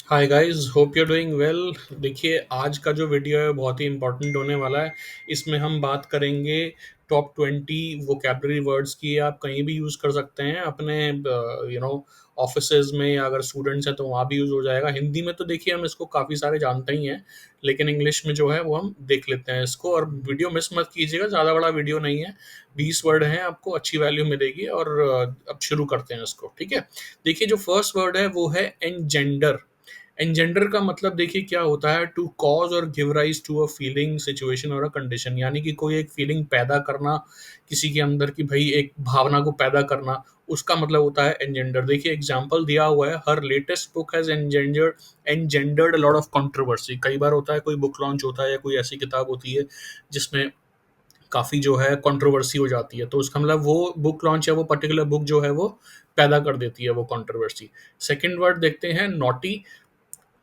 Hi guys, hope you are doing well. देखिए, आज का जो वीडियो है बहुत ही इंपॉर्टेंट होने वाला है। इसमें हम बात करेंगे टॉप 20 वोकेबलरी वर्ड्स की। आप कहीं भी यूज़ कर सकते हैं अपने ऑफिसेज में, या अगर स्टूडेंट्स हैं तो वहाँ भी यूज़ हो जाएगा। हिंदी में तो देखिए हम इसको काफ़ी सारे जानते ही हैं, लेकिन इंग्लिश में जो है वो हम देख लेते हैं इसको। और वीडियो मिस मत कीजिएगा, ज़्यादा बड़ा वीडियो नहीं है, 20 वर्ड हैं, आपको अच्छी वैल्यू मिलेगी। और अब शुरू करते हैं इसको, ठीक है। देखिए, जो फर्स्ट वर्ड है वो है एनजेंडर। एनजेंडर का मतलब देखिए क्या होता है, to cause or give rise to a feeling, situation or a condition. यानी कि कोई एक फीलिंग पैदा करना किसी के अंदर, की भाई एक भावना को पैदा करना, उसका मतलब होता है एनजेंडर। देखिए एग्जाम्पल दिया हुआ है, हर latest book has engendered lot of controversy. कई बार होता है कोई बुक लॉन्च होता है या कोई ऐसी किताब होती है जिसमें काफ़ी जो है कंट्रोवर्सी हो जाती है, तो उसका मतलब वो बुक लॉन्च या वो पर्टिकुलर बुक जो है वो पैदा कर देती है वो कंट्रोवर्सी। सेकेंड वर्ड देखते हैं, knotty.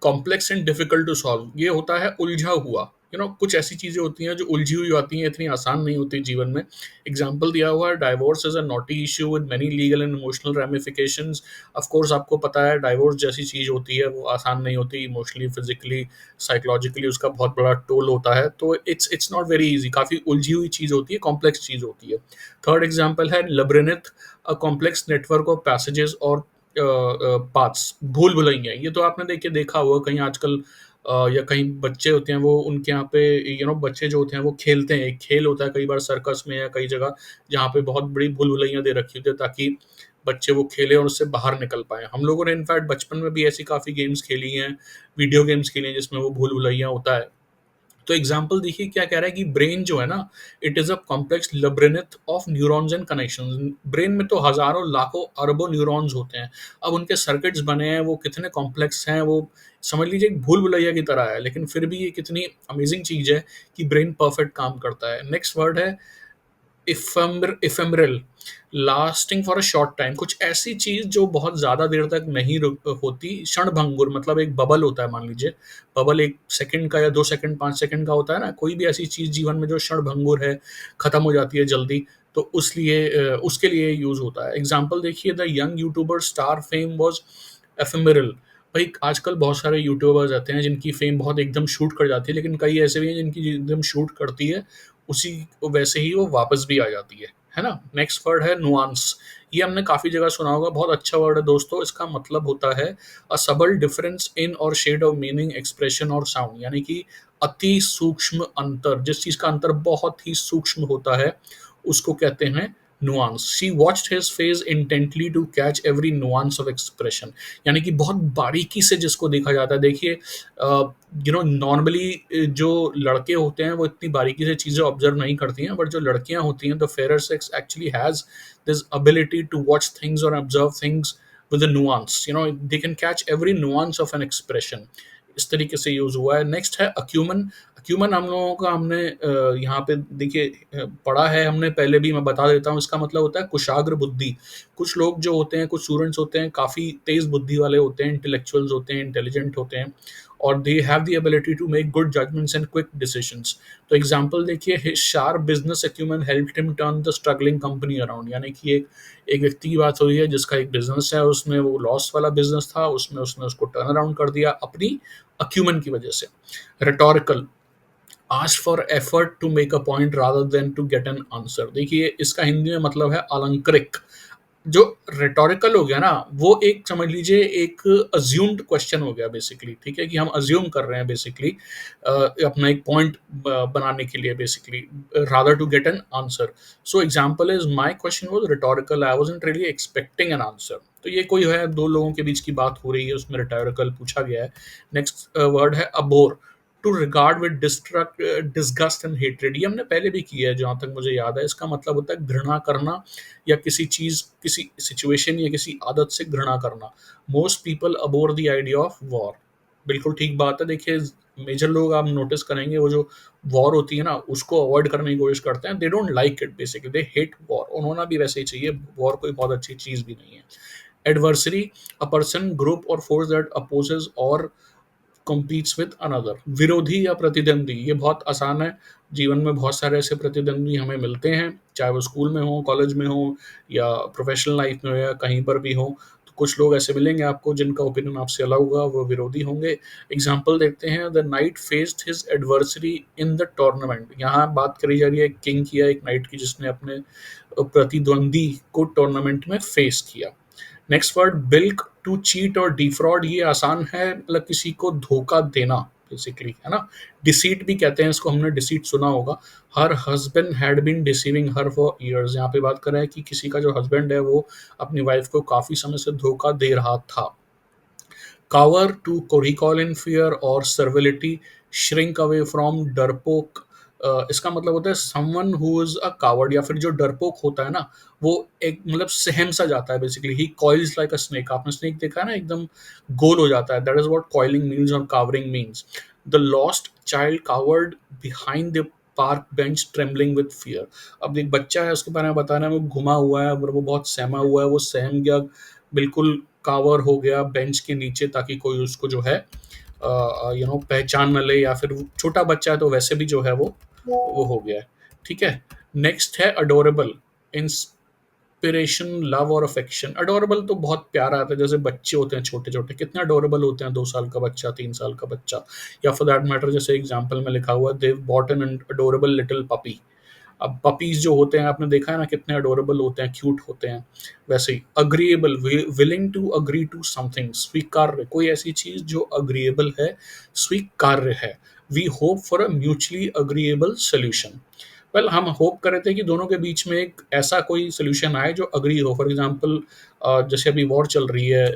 Complex and difficult to solve, ये होता है उलझा हुआ। कुछ ऐसी चीजें होती हैं जो उलझी हुई आती हैं, इतनी आसान नहीं होती जीवन में। एग्जाम्पल दिया हुआ है, divorce is a naughty issue with many legal and emotional ramifications. Of course आपको पता है डाइवोर्स जैसी चीज होती है वो आसान नहीं होती, इमोशनली, फिजिकली, साइकोलॉजिकली उसका बहुत बड़ा टोल होता है। तो इट्स नॉट वेरी इजी, काफी उलझी हुई चीज होती है, कॉम्प्लेक्स चीज होती है। थर्ड एग्जाम्पल है labyrinth, a complex network of passages और पाथ्स, भूल भुलैया। ये तो आपने देखिए देखा होगा कहीं आजकल, या कहीं बच्चे होते हैं वो उनके यहाँ पे, बच्चे जो होते हैं वो खेलते हैं, एक खेल होता है कई बार सर्कस में या कई जगह, जहाँ पे बहुत बड़ी भूल भुलैया दे रखी होती है ताकि बच्चे वो खेले और उससे बाहर निकल पाए। हम लोगों ने इनफैक्ट बचपन में भी ऐसी काफ़ी गेम्स खेली हैं, वीडियो गेम्स खेली हैं जिसमें वो भूल भुलैया होता है। तो एग्जाम्पल देखिए क्या कह रहा है कि ब्रेन जो है ना, it is a complex labyrinth of neurons and connections. Brain में तो हजारों लाखों अरबों न्यूरॉन्स होते हैं। अब उनके सर्किट्स बने हैं, वो कितने कॉम्प्लेक्स हैं, वो समझ लीजिए एक भूल भुलैया की तरह है, लेकिन फिर भी ये कितनी अमेजिंग चीज है कि ब्रेन परफेक्ट काम करता है। नेक्स्ट वर्ड है ephemeral, lasting for a short time. कुछ ऐसी चीज जो बहुत ज्यादा देर तक नहीं होती। क्षणभंगुर मतलब एक बबल होता है, मान लीजिए बबल 1 सेकंड का या 2 सेकंड, 5 सेकंड का होता है ना। कोई भी ऐसी चीज जीवन में जो क्षणभंगुर है, खत्म हो जाती है जल्दी, तो उसके लिए यूज होता है। एग्जाम्पल देखिए, the young YouTuber star fame was ephemeral. भाई आजकल बहुत सारे यूट्यूबर्स आते हैं जिनकी फेम बहुत एकदम शूट कर जाती है, लेकिन कई ऐसे भी हैं जिनकी एकदम शूट करती है, उसी वैसे ही वो वापस भी आ जाती है ना। नेक्स्ट वर्ड है नुआंस। ये हमने काफी जगह सुना होगा, बहुत अच्छा वर्ड है दोस्तों। इसका मतलब होता है अ सबल डिफरेंस इन और शेड ऑफ मीनिंग, एक्सप्रेशन और साउंड। यानी कि अति सूक्ष्म अंतर, जिस चीज का अंतर बहुत ही सूक्ष्म होता है उसको कहते हैं nuance. She watched his face intently to catch every nuance of expression. यानी कि बहुत बारीकी से जिसको देखा जाता है। देखिए नॉर्मली जो लड़के होते हैं वो इतनी बारीकी से चीजें ऑब्जर्व नहीं करती हैं, बट जो लड़कियां होती हैं, the fair sex actually has this ability to watch things और observe things with a nuance. They can catch every nuance of an expression. इस तरीके से यूज हुआ है। नेक्स्ट है अक्यूमन। अक्यूमन हम लोगों का, हमने यहाँ पे देखिए पढ़ा है हमने पहले भी, मैं बता देता हूँ। इसका मतलब होता है कुशाग्र बुद्धि। कुछ लोग जो होते हैं, कुछ स्टूडेंट्स होते हैं, काफ़ी तेज बुद्धि वाले होते हैं, इंटेलेक्चुअल्स होते हैं, इंटेलिजेंट होते हैं, और they have the ability to make good judgments and quick decisions. तो एग्जांपल देखिए, his sharp business acumen helped him turn the struggling company around. यानी कि एक एक व्यक्ति की बात हो रही है जिसका एक बिजनेस है, उसमें वो लॉस वाला बिजनेस था, उसमें उसने उसको टर्न अराउंड कर दिया अपनी अक्यूमेन की वजह से। Rhetorical, ask for effort to make a point rather than to get an answer. देखिए इसका हिंदी में मतलब है अलंकृत। जो रिटोरिकल हो गया ना, वो एक समझ लीजिए एक अज्यूम्ड क्वेश्चन हो गया बेसिकली, ठीक है, कि हम अज्यूम कर रहे हैं बेसिकली अपना एक पॉइंट बनाने के लिए, basically rather to get an answer. So example is, my question was rhetorical, I wasn't really expecting an answer. तो ये कोई है, दो लोगों के बीच की बात हो रही है, उसमें रिटोरिकल पूछा गया है। नेक्स्ट वर्ड है abhor, to regard with disgust and hatred. ये हमने पहले भी किया है जहां तक मुझे याद है। इसका मतलब होता है घृणा करना, या किसी चीज, किसी सिचुएशन या किसी आदत से घृणा करना। Most people abhor the idea of war. बिल्कुल ठीक बात है। देखिए मेजर लोग आप नोटिस करेंगे, वो जो वॉर होती है ना उसको अवॉइड करने की कोशिश करते हैं। They don't like it, basically they hate war. उन्होंने भी वैसे ही चाहिए, वॉर कोई बहुत अच्छी चीज भी नहीं है। एडवर्सरी, अ पर्सन, ग्रुप और फोर्स दैट अपोजेस और कॉम्पीट्स विद अनदर। विरोधी या प्रतिद्वंदी, ये बहुत आसान है। जीवन में बहुत सारे ऐसे प्रतिद्वंदी हमें मिलते हैं, चाहे वो स्कूल में हो, कॉलेज में हो, या प्रोफेशनल लाइफ में हो, या कहीं पर भी हो। तो कुछ लोग ऐसे मिलेंगे आपको जिनका ओपिनियन आपसे अलग होगा, वो विरोधी होंगे। एग्जाम्पल देखते हैं, the night faced his adversary in the tournament. यहाँ बात करी जा रही है किंग की या एक नाइट की जिसने अपने प्रतिद्वंदी को टूर्नामेंट में फेस किया। नेक्स्ट वर्ड बिल्क, टू चीट और डिफ्रॉड, ये आसान है, मतलब किसी को धोखा देना बेसिकली, है ना। डिसीट भी कहते हैं इसको, हमने डिसीट सुना होगा। Her husband had been deceiving her for years, यहाँ पे बात कर रहे हैं कि किसी का जो हस्बैंड है वो अपनी वाइफ को काफी समय से धोखा दे रहा था। cower to recall in fear और servility, shrink away from डरपोक। इसका मतलब होता है someone who is a coward, या फिर जो डरपोक होता है ना वो एक मतलब सहम सा जाता है basically. He coils like a snake, आपने स्नेक देखा है ना, एकदम गोल हो जाता है। That is what coiling means और cowering means. The lost child cowered behind the park bench trembling with fear. अब एक बच्चा है उसके बारे में बता रहे हैं, वो घुमा हुआ है और वो बहुत सहमा हुआ है, वो सहम गया, बिल्कुल कावर हो गया बेंच के नीचे, ताकि कोई उसको जो है पहचान न ले, या फिर छोटा बच्चा है तो वैसे भी जो है वो हो गया है। ठीक है। नेक्स्ट है अडोरेबल, इंस्पिरेशन, लव और अफेक्शन। अडोरेबल तो बहुत प्यारा आता है, जैसे बच्चे होते हैं छोटे छोटे, कितने अडोरेबल होते हैं, 2 साल का बच्चा, 3 साल का बच्चा, या फॉर दैट मैटर जैसे एग्जाम्पल में लिखा हुआ, Dev bought an adorable little puppy. अब पपीज जो होते हैं आपने देखा है ना, कितने अडोरेबल होते हैं, क्यूट होते हैं। वैसे ही agreeable, willing to agree to something, स्वीकार्य, कोई ऐसी चीज जो अग्रीएबल है, स्वीकार्य है। We hope for a mutually agreeable solution. Well हम होप कर रहे थे कि दोनों के बीच में एक ऐसा कोई सोल्यूशन आए जो अग्री हो। फॉर एग्जांपल जैसे अभी वॉर चल रही है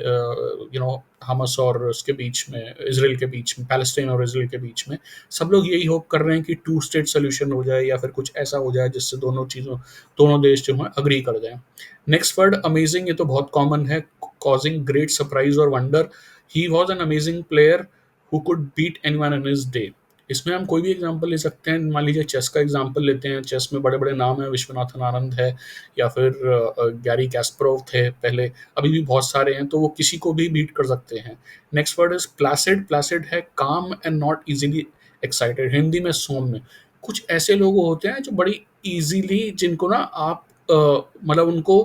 हमस और उसके बीच में, इसराइल के बीच में, पैलेस्टाइन और इसराइल के बीच में, सब लोग यही होप कर रहे हैं कि 2 स्टेट सोल्यूशन हो जाए या फिर कुछ ऐसा हो जाए जिससे दोनों देश जो हैं अग्री कर जाएं। नेक्स्ट वर्ड अमेजिंग, ये तो बहुत कॉमन है, causing great surprise or wonder. He was an amazing player who could beat anyone in his day. इसमें हम कोई भी एग्जांपल ले सकते हैं, मान लीजिए चेस का एग्जांपल लेते हैं। चेस में बड़े बड़े नाम हैं, विश्वनाथन आनंद है, या फिर गैरी कैस्परोव थे पहले, अभी भी बहुत सारे हैं, तो वो किसी को भी बीट कर सकते हैं। Next word is placid, placid है काम and not easily excited, Hindi में सौम्य। कुछ ऐसे लोग होते हैं जो बड़ी इजीली, जिनको ना आप मतलब उनको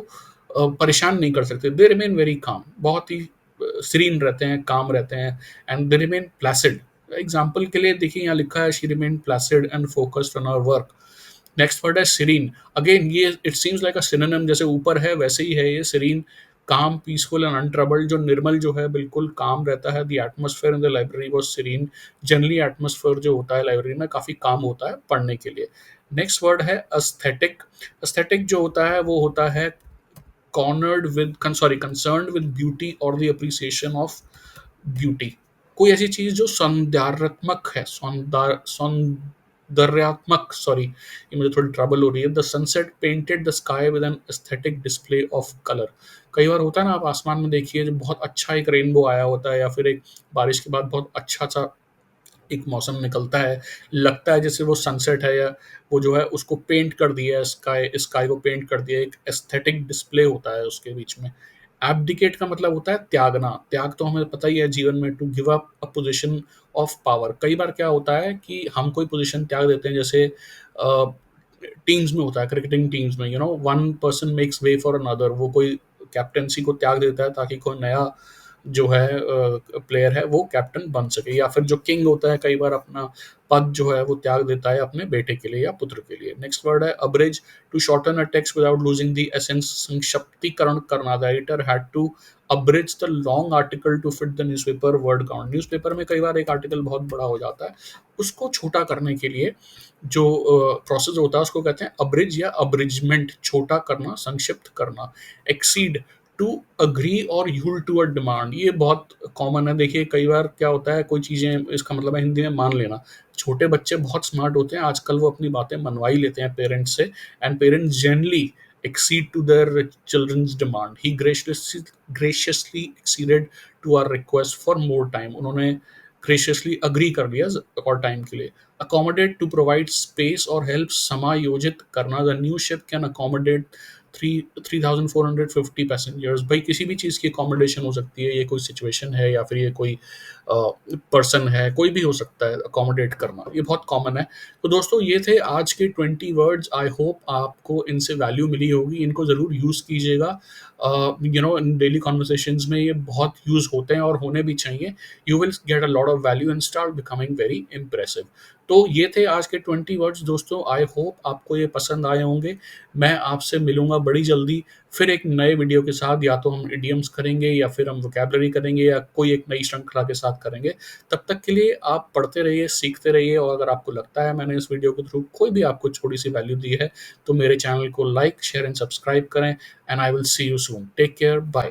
परेशान नहीं कर सकते। दे रिमेन वेरी काम, बहुत ही सीरीन रहते हैं, काम रहते हैं, and they remain placid. Example के लिए देखिए यहाँ लिखा है, she remain placid and focused on our work. Next word है सीरीन। अगेन ये it seems like a synonym, जैसे ऊपर है वैसे ही है ये। सीरीन काम, पीसफुल एंड अनट्रबल्ड, जो निर्मल जो है बिल्कुल काम रहता है। The atmosphere in the library was serene. Generally atmosphere जो होता है लाइब्रेरी में काफी काम होता है पढ़ने के लिए। नेक्स्ट वर्ड है एस्थेटिक। एस्थेटिक जो होता है वो होता है cornered with sorry concerned with beauty और द अप्रिसिएशन ऑफ ब्यूटी। कोई ऐसी चीज जो सौंदर्यात्मक है, सौंदर्यात्मक, सॉरी ये मुझे थोड़ी ट्रबल हो रही है। The sunset painted the sky with an aesthetic display of colour. कई बार होता है ना, आप आसमान में देखिए जो बहुत अच्छा एक रेनबो आया होता है, या फिर एक बारिश के बाद बहुत अच्छा सा एक मौसम निकलता है, लगता है जैसे वो सनसेट है, या वो जो है उसको पेंट कर दिया है, स्काई स्काई को पेंट कर दिया है, एक एस्थेटिक डिस्प्ले होता है उसके बीच में। एब्डिकेट का मतलब होता है त्यागना। त्याग तो हमें पता ही है जीवन में, to give up a position of power. कई बार क्या होता है कि हम कोई पोजीशन त्याग देते हैं, जैसे टीम्स में होता है, क्रिकेटिंग टीम्स में, one person makes way for another. वो कोई कैप्टनसी को त्याग देता है ताकि कोई नया जो है प्लेयर है वो कैप्टन बन सके। या फिर जो किंग होता है कई बार अपना पद जो है वो त्याग देता है अपने बेटे के लिए या पुत्र के लिए। नेक्स्ट वर्ड है abridge, to shorten a text without losing the essence, संक्षिप्तीकरण करना। The editor had to abridge the long article to fit the newspaper word count. Newspaper में कई बार एक आर्टिकल बहुत बड़ा हो जाता है, उसको छोटा करने के लिए जो प्रोसेस होता है उसको कहते हैं अब्रिज या अब्रिजमेंट, छोटा करना, संक्षिप्त करना। एक्सीड, टू अग्री और यूल टू अ डिमांड, ये बहुत कॉमन है। देखिए कई बार क्या होता है, कोई चीज़ें, इसका मतलब है हिंदी में मान लेना। छोटे बच्चे बहुत स्मार्ट होते हैं आजकल, वो अपनी बातें मनवा ही लेते हैं पेरेंट्स से, and parents generally accede to their children's demand. He graciously acceded to our request for more time, उन्होंने ग्रेशियसली अग्री कर लिया और टाइम के लिए। Accommodate, to provide space or help, समायोजित करना। The new ship can accommodate 3,450 passengers. भाई किसी भी चीज़ की अकोमोडेशन हो सकती है, ये कोई सिचुएशन है या फिर ये कोई पर्सन है, कोई भी हो सकता है अकोमोडेट करना, ये बहुत कॉमन है। तो दोस्तों ये थे आज के 20 वर्ड्स। आई होप आपको इनसे वैल्यू मिली होगी, इनको ज़रूर यूज़ कीजिएगा। इन डेली कॉन्वर्सेशंस में ये बहुत यूज़ होते हैं और होने भी चाहिए। You will get a lot of value and start becoming very impressive. तो ये थे आज के 20 वर्ड्स दोस्तों। आई होप आपको ये पसंद आए होंगे। मैं आपसे मिलूंगा बड़ी जल्दी फिर एक नए वीडियो के साथ। या तो हम इडियम्स करेंगे या फिर हम वोकैबुलरी करेंगे या कोई एक नई श्रृंखला के साथ करेंगे। तब तक के लिए आप पढ़ते रहिए, सीखते रहिए, और अगर आपको लगता है मैंने इस वीडियो के थ्रू कोई भी आपको छोटी सी वैल्यू दी है तो मेरे चैनल को लाइक, शेयर एंड सब्सक्राइब करें। And I will see you soon. Take care, bye.